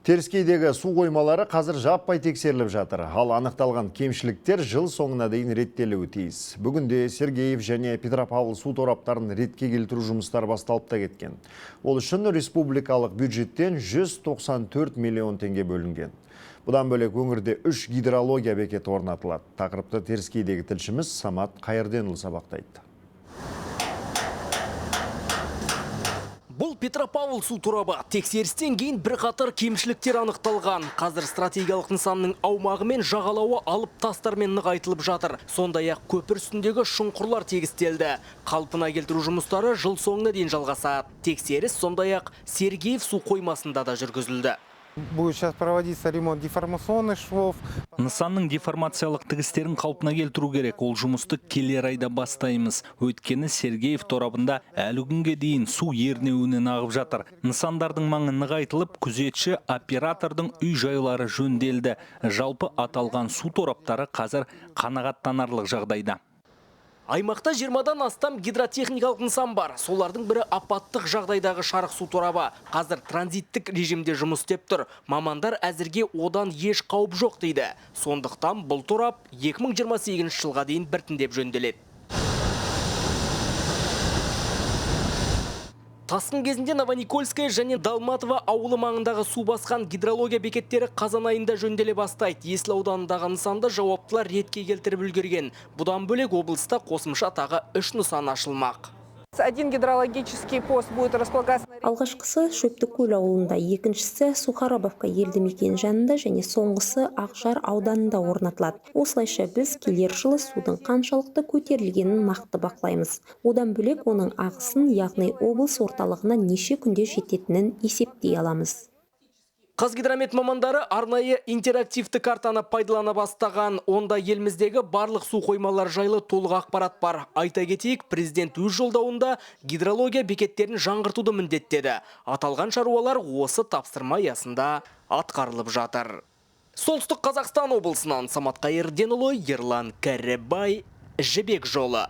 Теріскейдегі су қоймалары қазір жаппай тексеріліп жатыр. Ал анықталған кемшіліктер жыл соңына дейін реттелуі тиіс. Бүгінде Сергеев және Петропавл су тораптарын ретке келтіру жұмыстары басталып та кеткен. Ол үшін республикалық бюджеттен 194 миллион теңге бөлінген. Бұдан бөлек өңірде 3 гидрология бекеті орнатылады. Тақырыпты Теріскейдегі тілшіміз Самат Қайырденұлы сабақтайды. Бұл Петропавл су торабы. Тексерістен кейін бірқатар кемшіліктер анықталған. Қазір стратегиялық нысанның аумағы мен жағалауы алып тастармен нығайтылып жатыр. Сондай-ақ көпір үстіндегі шұңқырлар тегістелді. Қалпына келтіру жұмыстары жыл соңына дейін жалғасады. Тексеріс сондай-ақ Сергеев су қоймасында да жүргізілді. Будет сейчас проводиться ремонт деформационных швов. Нысанның деформациялық тігістерін қалпына келтіру керек. Ол жұмысты келер айда бастаймыз. Өйткені Сергеев торабында әлі күнге дейін су ернеуінен ағып жатыр. Нысандардың маңы нығайтылып, күзетші оператордың үй жайлары жөнделді. Жалпы аталған су тораптары қазір қанағаттанарлық жағдайда. Аймақта 20-дан астам гидротехникалық нысан бар. Солардың бірі апаттық жағдайдағы шарық су торабы. Қазір транзиттік режимде жұмыс істеп тұр. Мамандар әзірге одан еш қауіп жоқ дейді. Сондықтан бұл торап 2028 жылға дейін біртіндеп жөнделеді. Тасқын кезінде Новоникольская және Далматова ауылы маңындағы су басқан гидрология бекеттері қазан айында жөнделе бастайды. Есіл ауданындағы нысанды жауаптылар ретке келтіріп үлгерген. Бұдан бөлек облыста қосымша тағы 3 нысан ашылмақ. Один гидрологический пост будет располагаться. Алғашқысы Шөптікөл ауылында, екіншісі Сухарабовка елді мекен жанында және соңғысы Ақжар ауданында орнатылады. Осылайша біз келер жылы судың қаншалықты көтерілгенін нақты бақылаймыз. Одан бөлек оның ағысын, яғни облыс орталығына неше күнде жететінін есептей аламыз. Қазгидромет мамандары арнайы интерактивті картаны пайдалана бастаған. Онда еліміздегі барлық су қоймалар жайлы толық ақпарат бар. Айта кетейік, президент өз жолдауында гидрология бекеттерін жаңғыртуды міндеттеді. Аталған шаруалар осы тапсырма аясында атқарылып жатыр. Солтүстік Қазақстан облысынан Самат Қайырденұлы, Ерлан Кәрібай, Жібек жолы.